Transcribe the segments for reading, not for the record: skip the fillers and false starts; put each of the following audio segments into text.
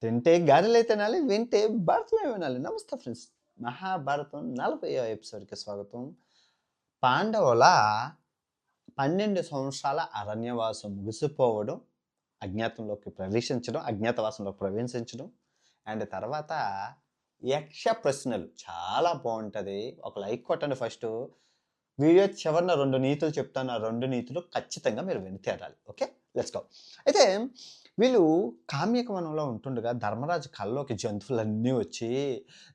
తింటే గారెలే తినాలి, వింటే భారతమే వినాలి. నమస్తే ఫ్రెండ్స్. మహాభారతం 40వ ఎపిసోడ్‌కి స్వాగతం. పాండవుల 12 సంవత్సరాల అరణ్యవాసం ముగిసిపోవడం, అజ్ఞాతవాసంలోకి ప్రవేశించడం అండ్ తర్వాత యక్ష ప్రశ్నలు చాలా బావుంటది. ఒక లైక్ కొట్టండి ఫస్టు. వీడియో చివరన 2 నీతులు చెప్తాను. ఆ 2 నీతులు ఖచ్చితంగా మీరు విని తీరాలి. ఓకే. Let's go. అయితే వీళ్ళు కామ్యకవనంలో ఉంటుండగా ధర్మరాజు కల్లోకి జంతువులన్నీ వచ్చి,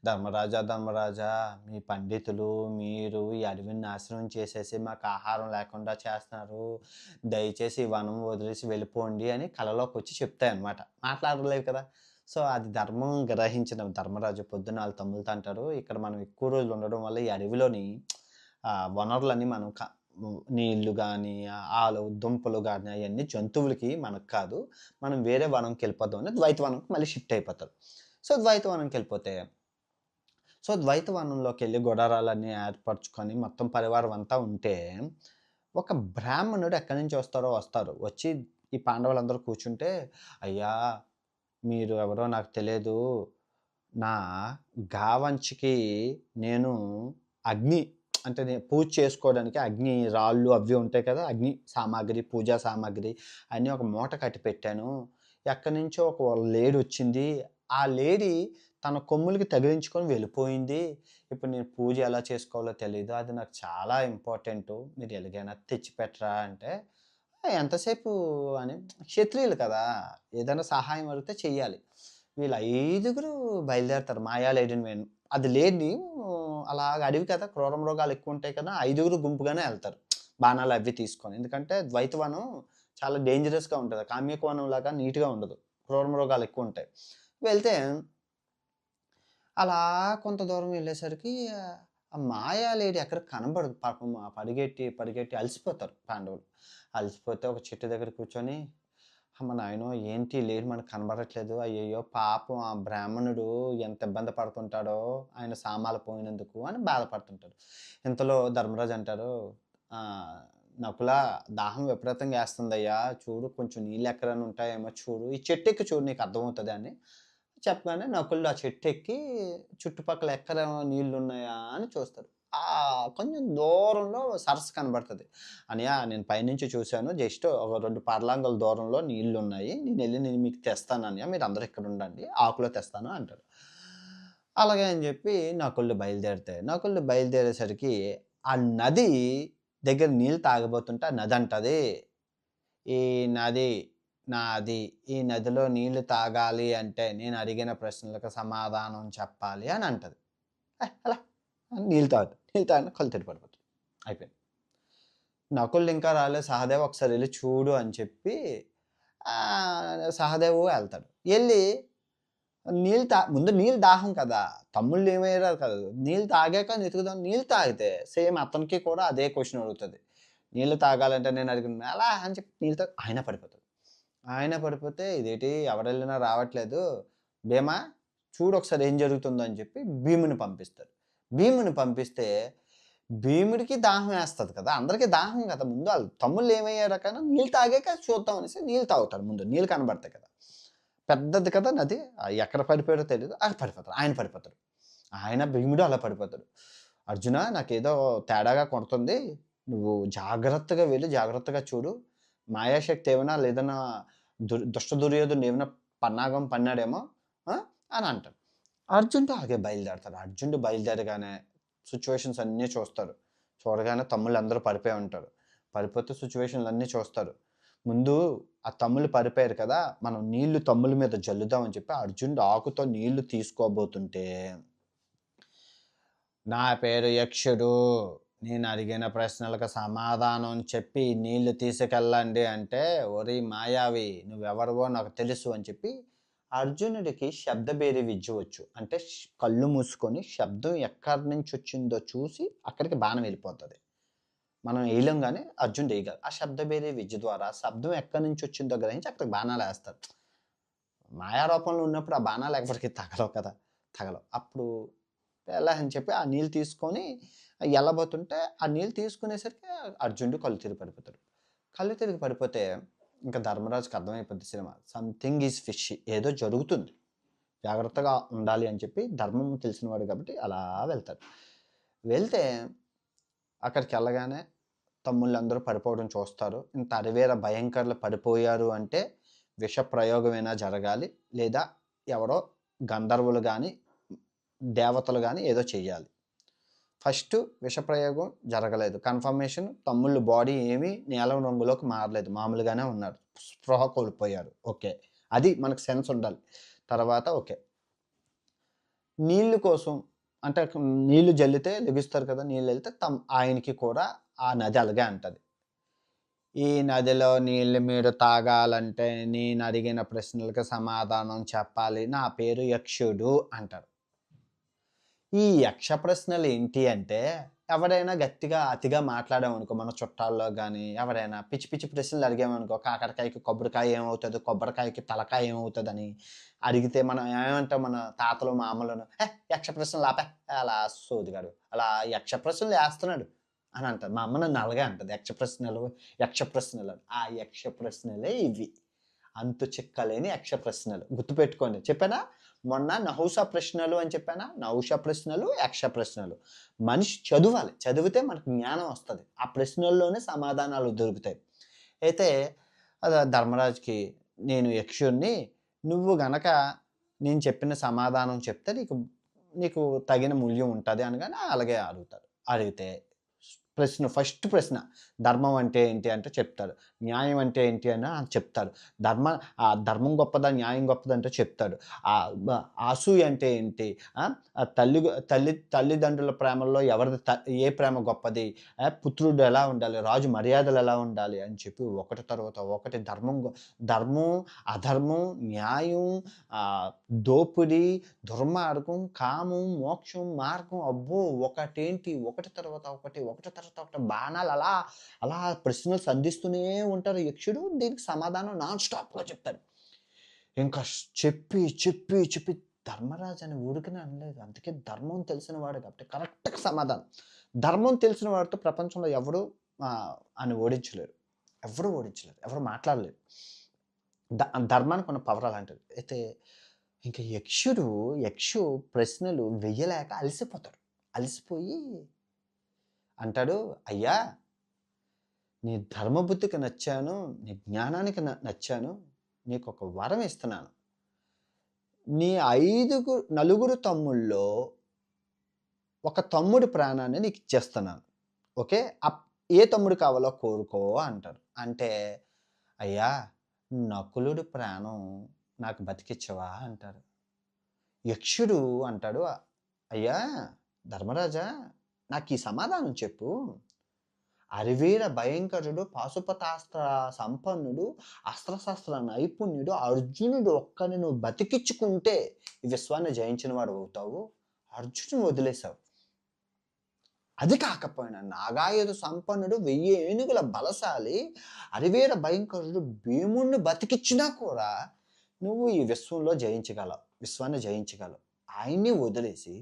"ధర్మరాజా, ధర్మరాజా, మీ పండితులు మీరు ఈ అడవిని నాశనం చేసేసి మాకు ఆహారం లేకుండా చేస్తున్నారు. దయచేసి ఈ వనం వదిలేసి వెళ్ళిపోండి" అని కలలోకొచ్చి చెప్తాయన్నమాట. మాట్లాడలేవు కదా! సో, అది ధర్మం గ్రహించిన ధర్మరాజు పొద్దున్న ఆళ్ళ తమ్ములతో అంటారు, "ఇక్కడ మనం ఎక్కువ రోజులు ఉండడం వల్ల ఈ అడవిలోని వనరులన్నీ మనం నీళ్ళు గానీ, ఆలు దుంపలు గానీ అయన్నీ జంతువులకి మనకు కాదు. మనం వేరే వనంకెళ్ళిపోదాం" అని ద్వైతవనంకి మళ్ళీ షిఫ్ట్ అయిపోతారు. సో, ద్వైతవనంకెళ్ళిపోతే ద్వైతవనంలోకెళ్ళి గుడారాలన్నీ ఏర్పరచుకొని మొత్తం పరివారం అంతా ఉంటే, ఒక బ్రాహ్మణుడు ఎక్కడి నుంచి వస్తారు. వచ్చి ఈ పాండవులందరూ కూర్చుంటే, "అయ్యా! మీరు ఎవరో నాకు తెలియదు. నా గావంచికి నేను అగ్ని అంటే పూజ చేసుకోవడానికి అగ్ని రాళ్ళు అవి ఉంటాయి కదా! అగ్ని సామాగ్రి, పూజా సామాగ్రి అన్నీ ఒక మూట కట్టి పెట్టాను. ఎక్కడి నుంచో ఒక లేడీ వచ్చింది. ఆ లేడీ తన కొమ్ములకి తగిలించుకొని వెళ్ళిపోయింది. ఇప్పుడు నేను పూజ ఎలా చేసుకోవాలో తెలీదు. అది నాకు చాలా ఇంపార్టెంటు. మీరు ఎలాగైనా తెచ్చిపెట్టరా" అంటే, ఎంతసేపు అని క్షత్రియులు కదా! ఏదైనా సహాయం అడిగితే చెయ్యాలి. వీళ్ళు ఐదుగురు బయలుదేరతారు మాయా లేడీని అది లేడీ అలాగ అడవి కదా! క్రూర మృగాలు ఎక్కువుంటాయి కదా! ఐదుగురు గుంపుగానే ఎళ్తారు. బాణాలు అవి తీసుకొని. ఎందుకంటే ద్వైతవనం చాలా డేంజరస్‌గా ఉంటది. కామ్యకవనంలాగా నీట్‌గా ఉండదు. క్రూర మృగాలు ఎక్కువుంటాయి. వెళ్తే అలా కొంత దూరం వెళ్ళేసరికి ఆ మాయా లేడీ ఎక్కడ కనబడదు. పాపం పరిగెట్టి అలసిపోతారు పాండవులు. అలసిపోతే ఒక చెట్టు దగ్గర కూర్చొని, అమ్మ నాయనో! ఏంటి లేడీ మనకు కనబడట్లేదు. అయ్యయ్యో! పాపం ఆ బ్రాహ్మణుడు ఎంత ఇబ్బంది పడుతుంటాడో ఆయన సామాలు పోయినందుకు అని బాధపడుతుంటాడు. ఇంతలో ధర్మరాజు అంటారు, "నకులా, దాహం విపరీతంగా ఏస్తుందయ్యా! చూడు కొంచెం నీళ్ళు ఎక్కడైనా ఉంటాయేమో చూడు. ఈ చెట్టు ఎక్కి చూడు నీకు అర్థమవుతది" అని చెప్పగానే నకులుడు ఆ చెట్టెక్కి చుట్టుపక్కల ఎక్కడ నీళ్లున్నాయా అని చూస్తారు. కొంచెం దూరంలో సరస్సు కనబడతది. "అన్నయ్య నేను పైనుంచి చూసాను. జస్ట్ ఒక 2 పర్లాంగుల దూరంలో నీళ్లున్నాయి. నేను మీకు తెస్తానన్నయ్య. మీరందరూ ఇక్కడుండండి. ఆకులో తెస్తాను" అంటాడు. అలాగే అని చెప్పి నకులుడు బయలుదేరేసరికి ఆ నది దగ్గర నీళ్ళు తాగబోతుంటే ఆ నది అంటది, "ఈ నది నాది. ఈ నదిలో నీళ్లు తాగాలి అంటే నేను అడిగిన ప్రశ్నలకు సమాధానం చెప్పాలి" అని అంటది. ఎలా నీళ్ళు తాగుతాడు. నీళ్ళు తాగంగానే కళ్ళు తిరిగి పడిపోతాడు. అయిపోయింది. నకులుడు ఇంకా రాలేదు. సహదేవ్ ఒకసారి ఎళ్లి చూడు అని చెప్పి సహదేవు ఎళ్తాడు. ఎళ్లి ముందు నీళ్ళు దాహం కదా! తమ్ముళ్ళు ఏమయ్యారో కాదు. నీళ్ళు తాగాక వెతుకుదాం నీళ్ళు తాగితే సేమ్ అతనికి కూడా అదే క్వెషన్ అడుగుతది. నీళ్ళు తాగాలంటే నేను అడిగిన ఎలా అని చెప్పి నీళ్ళు ఆయన పడిపోతాడు. ఆయన పడిపోతే ఇదేటి ఎవరెళ్ళినా రావట్లేదు. భీమా చూడొకసారి ఏం జరుగుతుందో అని చెప్పి భీముని పంపిస్తారు. భీముని పంపిస్తే భీముడికి దాహం ఏస్తది కదా! అందరికి దాహం కదా! ముందు ఆళ్ళు తమ్ముళ్ళు ఏమయ్యారో కానీ నీళ్ళు తాగాక చూద్దాం అనేసి నీళ్ళు తాగుతాడు ముందు. నీళ్ళు కనబడతాయి కదా! పెద్దది కదా నది. ఎక్కడ పడిపోయాడో తెలీదు. పడిపోతాడు. ఆయన పడిపోతాడు. భీముడు అలా పడిపోతాడు. "అర్జున నాకేదో తేడాగా కొడుతుంది. నువ్వు జాగ్రత్తగా వెళ్లి జాగ్రత్తగా చూడు. మాయాశక్తి ఏమైనా లేదన్నా దుష్ట దుర్యోధనుడు ఏమైనా పన్నాగం పన్నాడేమో" ఆ! అని అంటాడు. అర్జునుడు అలాగే బయలుదేరతాడు. అర్జునుడు బయలుదేరగానే సిట్యుయేషన్స్ అన్నీ చూస్తాడు. చూడగానే తమ్ముళ్ళందరూ పడిపోయి ఉంటారు. పడిపోతే సిట్యుయేషన్‌లన్నీ చూస్తారు. ముందు ఆ తమ్ముళ్ళు పడిపోయారు కదా! మనం నీళ్లు తమ్ముల మీద జల్లుదాం అని చెప్పి అర్జునుడు ఆకుతో నీళ్లు తీసుకోబోతుంటే, "నా పేరు యక్షుడు. నేను అడిగిన ప్రశ్నలకు సమాధానం చెప్పి నీళ్లు తీసుకెళ్ళండి" అంటే, "ఒరేయ్ మాయావి నువ్వెవరివో నాకు తెలుసు" అని చెప్పి అర్జునుడికి శబ్దభేరి విద్య వచ్చు. అంటే కళ్ళు మూసుకొని శబ్దం ఎక్కడి నుంచి వచ్చిందో చూసి అక్కడికి బాణం వెళ్ళిపోతది. మనం ఎయలేం గానీ అర్జునుడు ఎయగలడు. ఆ శబ్దభేరి విద్య ద్వారా శబ్దం ఎక్కడి నుంచి వచ్చిందో గ్రహించి అక్కడికి బాణాలేస్తాడు. మాయా రూపంలో ఉన్నప్పుడు ఆ బాణాలు ఎవరికీ తగలవు కదా! తగలవు. అప్పుడు ఎలా అని చెప్పి ఆ నీళ్ళు తీసుకొని ఎళ్ళబోతుంటే ఆ నీళ్ళు తీసుకునేసరికి అర్జునుడు కళ్ళు తిరిగి పడిపోతాడు. కళ్ళు తిరిగి పడిపోతే ఇంక ధర్మరాజుకి అర్థమైపోద్ది సినిమా. సంథింగ్ ఈజ్ ఫిషీ ఏదో జరుగుతుంది. జాగ్రత్తగా ఉండాలి అని చెప్పి ధర్మం తెలిసినవాడు కాబట్టి అలా వెళ్తాడు. వెళ్తే అక్కడికెళ్ళగానే తమ్ముళ్ళందరూ పడిపోవడం చూస్తారు. ఇంత అరివేర భయంకరులు పడిపోయారు అంటే విష ప్రయోగమైనా జరగాలి. లేదా ఎవరో గంధర్వులు గాని, దేవతలు గాని ఏదో చెయ్యాలి. ఫస్టు విషప్రయోగం జరగలేదు. కన్ఫర్మేషన్ తమ్ముళ్ళు బాడీ ఏమీ నీలం రంగులోకి మారలేదు. మామూలుగానే ఉన్నారు. స్పృహ కోల్పోయారు. ఓకే. అది మనకు సెన్స్ ఉండాలి. తర్వాత ఓకే. నీళ్ళు కోసం అంటే నీళ్ళు జల్లితే లెగుస్తారు కదా! నీళ్ళెళ్తే ఆయనకి కూడా ఆ నది అలాగే అంటది. ఈ నదిలో నీళ్ళు మీరు తాగాలంటే నేనడిగిన ప్రశ్నలకు సమాధానం చెప్పాలి. నా పేరు యక్షుడు అంటారు. ఈ యక్ష ప్రశ్నలు ఏంటి అంటే, ఎవరైనా గట్టిగా అతిగా మాట్లాడామనుకో మన చుట్టాల్లో గానీ, ఎవరైనా పిచ్చి పిచ్చి ప్రశ్నలు అడిగామనుకో, కాకరకాయకి కొబ్బరికాయ ఏమవుతది? కొబ్బరికాయకి తలకాయ ఏమవుతదని అడిగితే మనం ఏమంటాం మన తాతలు, మామలను, యక్ష ప్రశ్నలు ఆపే, అలా సోదిగాడు. అలా యక్ష ప్రశ్నలు ఏస్తన్నాడు అని అంటారు. మా అమ్మ నన్ను అలాగే అంటది. యక్ష ప్రశ్నలు అని. ఆ యక్ష ప్రశ్నలే ఇవి. అంతు చిక్కలేని యక్ష ప్రశ్నలు. గుర్తుపెట్టుకోండి. చెప్పానా? మొన్న నహుష ప్రశ్నలు అని చెప్పానా? నహుష ప్రశ్నలు, యక్ష ప్రశ్నలు. మనిషి చదవాలి. చదివితే మనకు జ్ఞానం వస్తది. ఆ ప్రశ్నల్లోనే సమాధానాలు దొరుకుతాయి. అయితే ధర్మరాజుకి నేను యక్షుడిని, నువ్వు గనక నేను చెప్పిన సమాధానం చెప్తే నీకు తగిన మూల్యం ఉంటది అనగానే అలాగే అడుగుతాడు. అడిగితే ఫస్ట్ ప్రశ్న ధర్మం అంటే ఏంటి అంటే చెప్తాడు. న్యాయం అంటే ఏంటి అని చెప్తాడు. ధర్మం గొప్పదా? న్యాయం గొప్పదా? అంటే చెప్తాడు. అసూయ అంటే ఏంటి? తల్లిదండ్రుల ప్రేమల్లో ఏ ప్రేమ గొప్పది? పుత్రుడు ఎలా ఉండాలి? రాజు మర్యాదలు ఎలా ఉండాలి? అని చెప్పి ఒకటి తర్వాత ఒకటి ధర్మం, అధర్మం, న్యాయం, దోపిడీ, దుర్మార్గం, కామం, మోక్షం, మార్గం, అబ్బో ఒకటేంటి ఒకటి తర్వాత ఒకటి బాణాలు అలా ప్రశ్నలు సంధిస్తూనే ఉంటారు యక్షుడు. దీనికి సమాధానం నాన్ స్టాప్‌గా చెప్తాడు. ఇంకా చెప్పి ధర్మరాజు అని ఊరికనే అనలేదు. అందుకే ధర్మం తెలిసిన వాడు కాబట్టి కరెక్ట్‌గా సమాధానం. ధర్మం తెలిసిన వాడితో ప్రపంచంలో ఎవరు అని ఓడించలేరు. ఎవరు మాట్లాడలేరు. ధర్మానికి ఉన్న పవర్ అలాంటిది. అయితే ఇంకా యక్షు ప్రశ్నలు వెయ్యలేక అలసిపోతాడు. అలసిపోయి అంటాడు, అయ్యా నీ ధర్మబుద్ధికి నచ్చాను, నీ జ్ఞానానికి నచ్చాను, నీకు ఒక వరం ఇస్తున్నాను. నీ నలుగురు తమ్ముల్లో ఒక తమ్ముడి ప్రాణాన్ని నీకు ఇచ్చేస్తున్నాను. ఓకే. ఏ తమ్ముడు కావాలో కోరుకో అంటారు. అంటే అయ్యా నకులుడి ప్రాణం నాకు బతికిచ్చవా అంటారు. యక్షుడు అంటాడు, అయ్యా ధర్మరాజా నాకు ఈ సమాధానం చెప్పు. అరివీర భయంకరుడు, పాశుపతాస్త్ర సంపన్నుడు, అస్త్రశస్త్ర నైపుణ్యుడు అర్జునుడు ఒక్కని నువ్వు బతికించుకుంటే ఈ విశ్వాన్ని జయించిన వాడు అవుతావు. అర్జునుడు వదిలేశావు. అది కాకపోయినా నాగాయుధ సంపన్నుడు 1000 ఏనుగుల బలశాలి అరివీర భయంకరుడు భీముణ్ణి బతికిచ్చినా కూడా నువ్వు ఈ విశ్వాన్ని జయించగలవు. ఆయన్ని వదిలేసి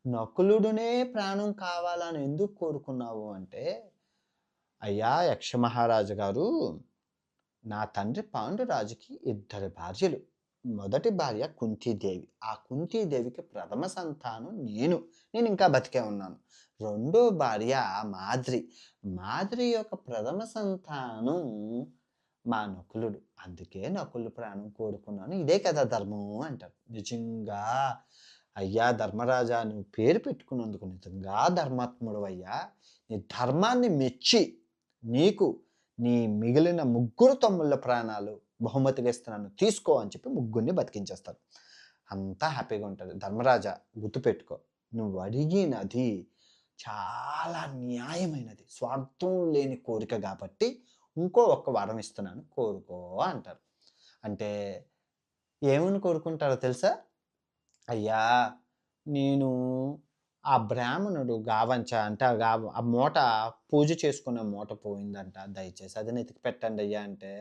నకులుడునే ప్రాణం కావాలని ఎందుకు కోరుకున్నావు అంటే, అయ్యా యక్షమహారాజు గారు, నా తండ్రి పాండురాజుకి 2 భార్యలు. మొదటి భార్య కుంతీదేవి. ఆ కుంతీదేవికి ప్రథమ సంతానం నేను ఇంకా బతికే ఉన్నాను. రెండో భార్య మాద్రి యొక్క ప్రథమ సంతానం మా నకులుడు. అందుకే నకులు ప్రాణం కోరుకున్నాను. ఇదే కదా ధర్మం అంటారు. నిజంగా అయ్యా ధర్మరాజా, నువ్వు పేరు పెట్టుకున్నందుకు నిజంగా ధర్మాత్ముడు అయ్యా. నీ ధర్మాన్ని మెచ్చి నీకు నీ మిగిలిన 3 తమ్ముళ్ళ ప్రాణాలు బహుమతిగా ఇస్తున్నాను, తీసుకో అని చెప్పి 3 బతికించేస్తారు. అంతా హ్యాపీగా ఉంటుంది. ధర్మరాజా గుర్తుపెట్టుకో, నువ్వు అడిగినది చాలా న్యాయమైనది, స్వార్థం లేని కోరిక కాబట్టి ఒక్క వరం ఇస్తున్నాను కోరుకో అంటారు. అంటే ఏమని కోరుకుంటారో తెలుసా? అయ్యా నేను ఆ బ్రాహ్మణుడు గావంచ అంటే ఆ మూట పూజ చేసుకున్న మూట పోయిందంట, దయచేసి అది వెతికి పెట్టండి అయ్యా అంటే,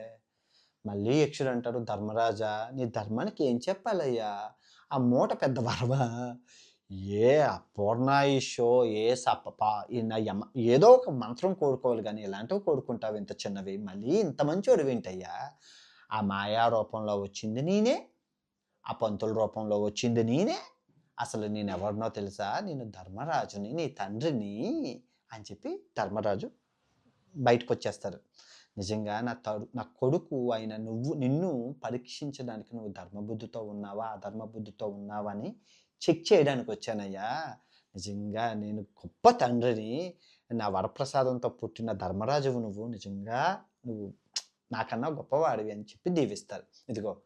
మళ్ళీ యక్షుడు అంటారు, ధర్మరాజా నీ ధర్మానికి ఏం చెప్పాలయ్యా, ఆ మూట పెద్ద వరమా? ఏ పూర్ణాయుషో ఏ ఏదో ఒక మంత్రం కోరుకోవాలి కానీ ఇలాంటివి కోరుకుంటావు ఇంత చిన్నవి, మళ్ళీ ఇంత మంచోడు ఏంటయ్యా? ఆ మాయా రూపంలో వచ్చింది నేనే, ఆ పంతుల రూపంలో వచ్చింది నేనే. అసలు నేనెవరినో తెలుసా? నేను ధర్మరాజుని, నీ తండ్రిని అని చెప్పి ధర్మరాజు బయటకొచ్చేస్తారు. నిజంగా నా కొడుకు అయిన నిన్ను పరీక్షించడానికి నువ్వు ధర్మబుద్ధితో ఉన్నావా? అధర్మబుద్ధితో ఉన్నావా? అని చెక్ చేయడానికొచ్చానయ్యా. నిజంగా నేను గొప్ప తండ్రిని. నా వరప్రసాదంతో పుట్టిన ధర్మరాజువు నువ్వు. నిజంగా నువ్వు నాకన్నా గొప్పవాడివి అని చెప్పి దీవిస్తారు. ఇదిగో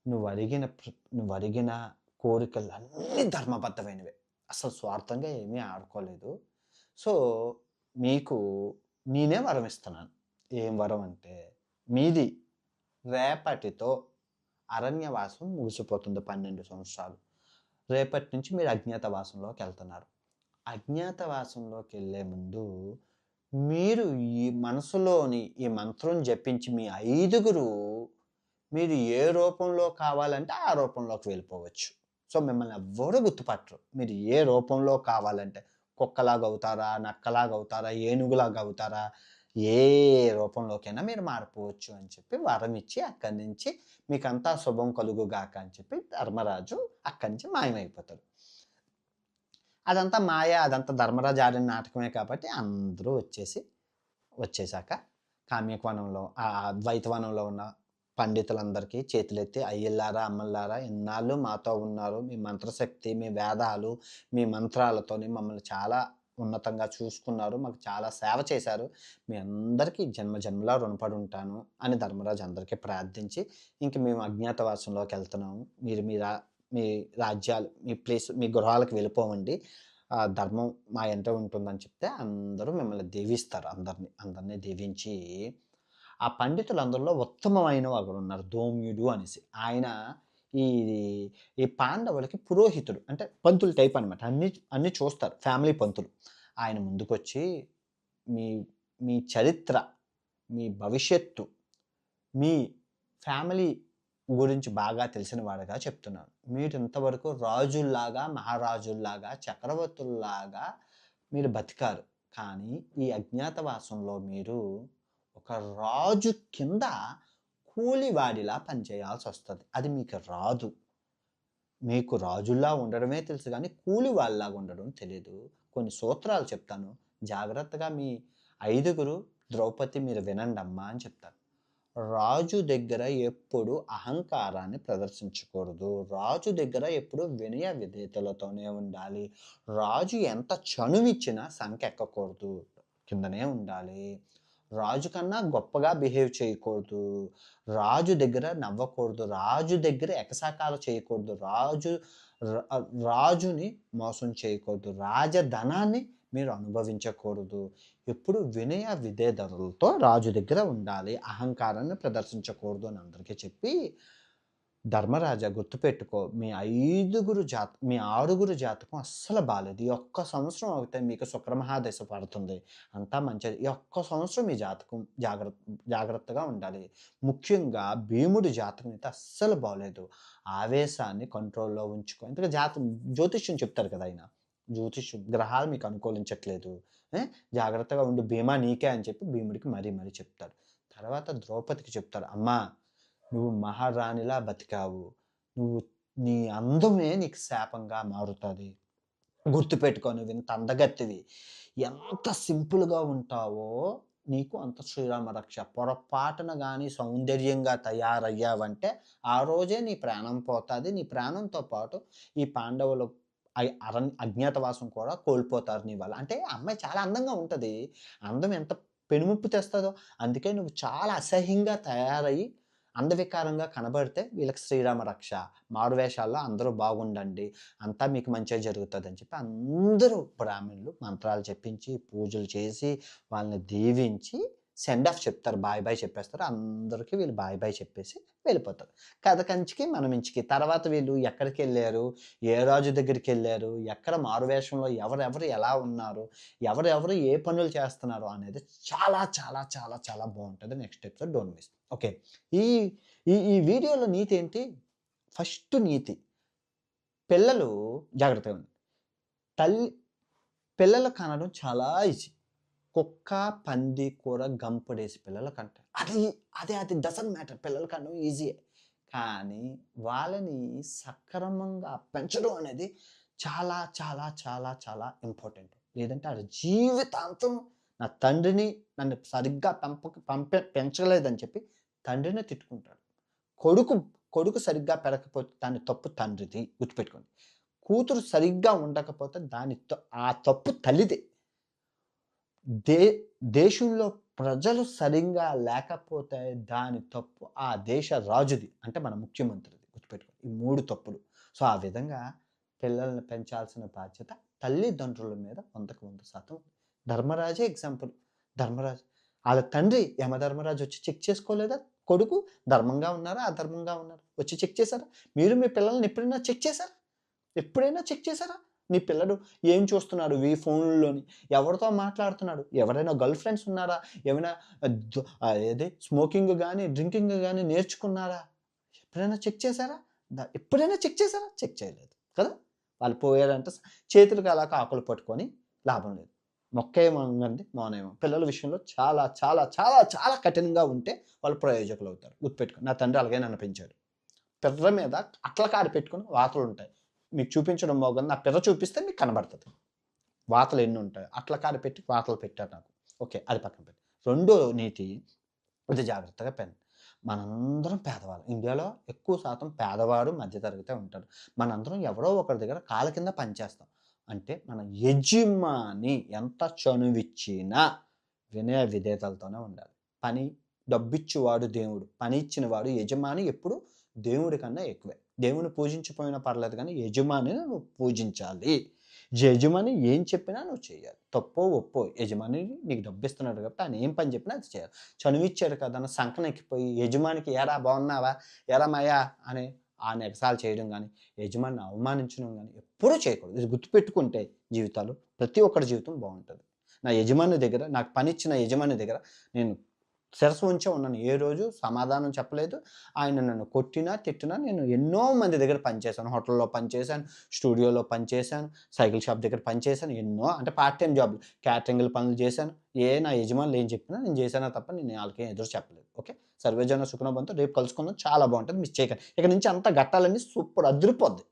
నువ్వడిగిన కోరికలన్నీ ధర్మబద్ధమైనవే. అసలు స్వార్థంగా ఏమీ ఆడుకోలేదు. సో, మీకు నేనే వరం ఇస్తున్నాను. ఏం వరం అంటే, మీది రేపటితో అరణ్యవాసం ముగిసిపోతుంది 12 సంవత్సరాలు. రేపటి నుంచి మీరు అజ్ఞాతవాసంలోకెళ్తున్నారు. అజ్ఞాతవాసంలోకెళ్ళే ముందు మీరు ఈ మనసులోని ఈ మంత్రం జపించి మీ ఐదుగురు మీరు ఏ రూపంలో కావాలంటే ఆ రూపంలోకి వెళ్ళిపోవచ్చు. సో, మిమ్మల్ని ఎవ్వరు గుర్తుపట్టరు. మీరు ఏ రూపంలో కావాలంటే కుక్కలాగా అవుతారా? నక్కలాగా అవుతారా? ఏనుగులాగా అవుతారా? ఏ రూపంలోకైనా మీరు మారిపోవచ్చు అని చెప్పి వరం ఇచ్చి అక్కడి నుంచి మీకంతా శుభం కలుగుగాక అని చెప్పి ధర్మరాజు అక్కడి నుంచి మాయమైపోతాడు. అదంతా మాయ, అదంతా ధర్మరాజు ఆడిన నాటకమే కాబట్టి అందరూ వచ్చేసాక కామ్యకవనంలో ద్వైతవనంలో ఉన్న పండితులందరికీ చేతులెత్తి అయ్యలారా, అమ్మలారా ఇన్నాళ్ళు మాతో ఉన్నారు. మీ మంత్రశక్తి, మీ వేదాలు, మీ మంత్రాలతోని మమ్మల్ని చాలా ఉన్నతంగా చూసుకున్నారు. మాకు చాలా సేవ చేశారు. మీ అందరికీ జన్మ జన్మలా రుణపడి ఉంటాను అని ధర్మరాజు అందరికీ ప్రార్థించి ఇంక మేము అజ్ఞాతవాసంలోకి వెళ్తున్నాము. మీరు మీ రాజ్యాలు, మీ మీ గృహాలకు వెళ్ళిపోవండి. ధర్మం మా ఎంట ఉంటుందని చెప్తే అందరూ మిమ్మల్ని దీవిస్తారు. అందరిని దీవించి ఆ పండితులందరిలో ఉత్తమమైన ఒకడున్నారు ధూమ్యుడు అనేసి. ఆయన ఈ ఈ పాండవులకి పురోహితుడు. అంటే పంతులు టైప్ అనమాట. అన్నీ చూస్తారు. ఫ్యామిలీ పంతులు. ఆయన ముందుకొచ్చి మీ మీ చరిత్ర, మీ భవిష్యత్తు, మీ ఫ్యామిలీ గురించి బాగా తెలిసిన వాడుగా చెప్తున్నాను. మీరు ఇంతవరకు రాజుల్లాగా, మహారాజుల్లాగా, చక్రవర్తుల్లాగా మీరు బతికారు. కానీ ఈ అజ్ఞాతవాసంలో మీరు ఒక రాజు కింద కూలివాడిలా పనిచేయాల్సొస్తది. అది మీకు రాదు. మీకు రాజుల్లా ఉండడమే తెలుసు గానీ, కూలివాడిలాగా ఉండడం తెలీదు. కొన్ని సూత్రాలు చెప్తాను. జాగ్రత్తగా మీ ఐదుగురు ద్రౌపది మీరు వినండమ్మా అని చెప్తారు. రాజు దగ్గర ఎప్పుడు అహంకారాన్ని ప్రదర్శించకూడదు. రాజు దగ్గర ఎప్పుడు వినయ విధేయతలతోనే ఉండాలి. రాజు ఎంత చనువిచ్చినా సంకెక్కకూడదు. కిందనే ఉండాలి. రాజు కన్నా గొప్పగా బిహేవ్ చేయకూడదు. రాజు దగ్గర నవ్వకూడదు. రాజు దగ్గర ఎగసాకాలు చేయకూడదు. రాజుని మోసం చేయకూడదు. రాజధనాన్ని మీరు అనుభవించకూడదు. ఎప్పుడు వినయ విధేయతలతో రాజు దగ్గర ఉండాలి. అహంకారాన్ని ప్రదర్శించకూడదు అని అందరికీ చెప్పి, ధర్మరాజా గుర్తుపెట్టుకో, మీ ఆరుగురు జాతకం అస్సలు బాలేదు. ఈ ఒక్క సంవత్సరం అవుతే మీకు శుక్రమహాదశ పడుతుంది. అంతా మంచిది. ఈ ఒక్క సంవత్సరం మీ జాతకం జాగ్రత్తగా ఉండాలి. ముఖ్యంగా భీముడి జాతకం అయితే అస్సలు బాలేదు. ఆవేశాన్ని కంట్రోల్‌లో ఉంచుకో. ఎందుకంటే జ్యోతిష్యం చెప్తారు కదా ఆయన. గ్రహాలు మీకు అనుకూలించట్లేదు. జాగ్రత్తగా ఉండు భీమా నీకే అని చెప్పి భీముడికి మరీ చెప్తారు. తర్వాత ద్రౌపదికి చెప్తారు. అమ్మా, నువ్వు మహారాణిలా బతికావు. నీ అందమే నీకు శాపంగా మారుతుంది. గుర్తుపెట్టుకో, నువ్వు ఇంత అందగత్తివి. ఎంత సింపుల్‌గా ఉంటావో నీకు అంత శ్రీరామ రక్ష. పొరపాటున గాని సౌందర్యంగా తయారయ్యావంటే ఆ రోజే నీ ప్రాణం పోతాది. నీ ప్రాణంతో పాటు ఈ పాండవులు అజ్ఞాతవాసం కూడా కోల్పోతారు నీ వల్ల. అంటే ఆ అమ్మాయి చాలా అందంగా ఉంటది. అందం ఎంత పెనుముప్పు తెస్తదో. అందుకే నువ్వు చాలా అసహ్యంగా తయారయ్యి అందవికారంగా కనబడితే వీళ్ళకి శ్రీరామ రక్ష. మారువేషాల్లో అందరూ బాగుండండి. అంతా మీకు మంచే జరుగుతదని చెప్పి అందరూ బ్రాహ్మణులు మంత్రాలు చెప్పించి, పూజలు చేసి, వాళ్ళని దీవించి సెండ్ ఆఫ్ చెప్తారు. బాయ్ చెప్పేస్తారు. అందరికి వీళ్ళు బాయ్ చెప్పేసి వెళ్ళిపోతారు. కథ కంచికి మనం ఇంచికి. తర్వాత వీళ్ళు ఎక్కడికెళ్ళారు? ఏ రాజు దగ్గరికెళ్ళారు? ఎక్కడ మారువేషంలో ఎవరెవరు ఎలా ఉన్నారు? ఎవరెవరు ఏ పనులు చేస్తున్నారు? అనేది చాలా చాలా చాలా చాలా బావుంటది. Next episode don't miss. Okay. ఈ ఈ ఈ వీడియోలో నీతి ఏంటి? ఫస్ట్ నీతి. పిల్లలు జాగ్రత్తగా ఉండండి. పిల్లలు కనడం చాలా ఈజీ. కుక్క, పంది కూర గంపడేసి పిల్లలకంటే అది డజంట్ మ్యాటర్. పిల్లలు కనడం ఈజీయే. కానీ వాళ్ళని సక్రమంగా పెంచడం అనేది చాలా చాలా చాలా చాలా ఇంపార్టెంట్. లేదంటే ఆడు జీవితాంతం నా తండ్రిని నన్ను సరిగ్గా పెంచలేదని చెప్పి తండ్రినే తిట్టుకుంటాడు. కొడుకు కొడుకు సరిగ్గా పెరగకపోతే దాని తప్పు తండ్రిది గుర్తుపెట్టుకోండి. కూతురు సరిగ్గా ఉండకపోతే ఆ తప్పు తల్లిదే. దే దేశంలో ప్రజలు సరిగ్గా లేకపోతే దాని తప్పు ఆ దేశ రాజుది. అంటే మన ముఖ్యమంత్రిది గుర్తుపెట్టుకోండి. ఈ 3 తప్పులు. సో, ఆ విధంగా పిల్లల్ని పెంచాల్సిన బాధ్యత తల్లిదండ్రుల మీద 100కి 100% ధర్మరాజే ఎగ్జాంపుల్. ధర్మరాజు ఆళ్ళ తండ్రి యమధర్మరాజు వచ్చి చెక్ చేసుకోలేదా? కొడుకు ధర్మంగా ఉన్నారా? అధర్మంగా ఉన్నారా? వచ్చి చెక్ చేసారా? మీరు మీ పిల్లల్ని ఎప్పుడైనా చెక్ చేసారా? ఎప్పుడైనా చెక్ చేసారా? నీ పిల్లడు ఏం చూస్తున్నాడు ఈ ఫోన్‌లోని? ఎవరితో మాట్లాడుతున్నాడు? ఎవరైనా గర్ల్ ఫ్రెండ్స్ ఉన్నారా? ఏమైనా ఏది స్మోకింగ్ గాని, డ్రింకింగ్ గాని నేర్చుకున్నారా? ఎప్పుడైనా చెక్ చేసారా? ఎప్పుడైనా చెక్ చేసారా? చెక్ చేయలేదు కదా! వాళ్ళు పోయారంటే చేతులకి అలా కాకులు పట్టుకొని లాభం లేదు. మొక్కేమో వంగంది మౌనమేమో. పిల్లల విషయంలో చాలా చాలా చాలా చాలా కఠినంగా ఉంటే వాళ్ళు ప్రయోజకులవుతారు. గుర్తుపెట్టుకో. నా తండ్రి అలాగే నన్ను పెంచాడు. పిర్ర మీద అట్ల కాడ పెట్టుకొని వాతలుంటాయి. మీకు చూపించడం బాగోదు. నా పిర్ర చూపిస్తే మీకు కనబడతది. వాతలు ఎన్నుంటాయో. అట్ల కాడ పెట్టి వాతలు పెట్టారు నాకు. ఓకే. అది పక్కన పెట్టి. రెండో నీతి ఇది జాగ్రత్తగా మనందరం పేదవాళ్ళం. ఇండియాలో ఎక్కువ శాతం పేదవాడు, మధ్యతరగతే ఉంటాడు. మనందరం ఎవరో ఒకరి దగ్గర కాళ్ళ కింద పనిచేస్తాం. అంటే మన యజమాని ఎంత చనువిచ్చినా వినయ విధేయతలతోనే ఉండాలి. డబ్బిచ్చువాడు దేవుడు. పని ఇచ్చినవాడు యజమాని ఎప్పుడు దేవుడి కన్నా ఎక్కువే. దేవుడిని పూజించకపోయినా పర్లేదు కానీ యజమానిని నువ్వు పూజించాలి. యజమాని ఏం చెప్పినా నువ్వు చేయాలి. తప్పో ఒప్పో యజమాని నీకు డబ్బిస్తున్నాడు కాబట్టి ఆయన ఏం పని చెప్పినా అది చేయాలి. చనువిచ్చాడు కదా అని సంకనెక్కిపోయి యజమానికి "ఏరా బాగున్నావా? ఏరా మాయా" అని ఎగతాళి చేయడం గానీ, యజమానిని అవమానించడం గానీ ఎప్పుడూ చేయకూడదు. ఇది గుర్తుపెట్టుకుంటే జీవితాలు ప్రతి ఒక్కడి జీవితం బావుంటది. నా యజమాని దగ్గర నాకు పనిచ్చిన యజమాని దగ్గర నేను శిరస్సు ఉంచే ఉన్నాను. ఏ రోజు సమాధానం చెప్పలేదు. ఆయన నన్ను కొట్టినా, తిట్టినా నేను ఎన్నో మంది దగ్గర పనిచేశాను. హోటల్‌లో పనిచేశాను, స్టూడియోలో పనిచేశాను, సైకిల్ షాప్ దగ్గర పనిచేశాను. ఎన్నో అంటే పార్ట్ టైమ్ జాబ్‌లు, క్యాటరింగ్‌ల పనులు చేశాను. నా యజమానులు ఏం చెప్పినా నేను చేశానే తప్ప నేను ఆళ్ళకేం ఎదురు చెప్పలేదు. ఓకే. సర్వే జన సుఖినో భవంతు. రేపు కలుసుకుందాం. చాలా బావుంటది. మిస్ చేయకండి. ఇక నుంచి అంతా ఘట్టాలన్నీ సూపర్ అదిరిపోద్ది.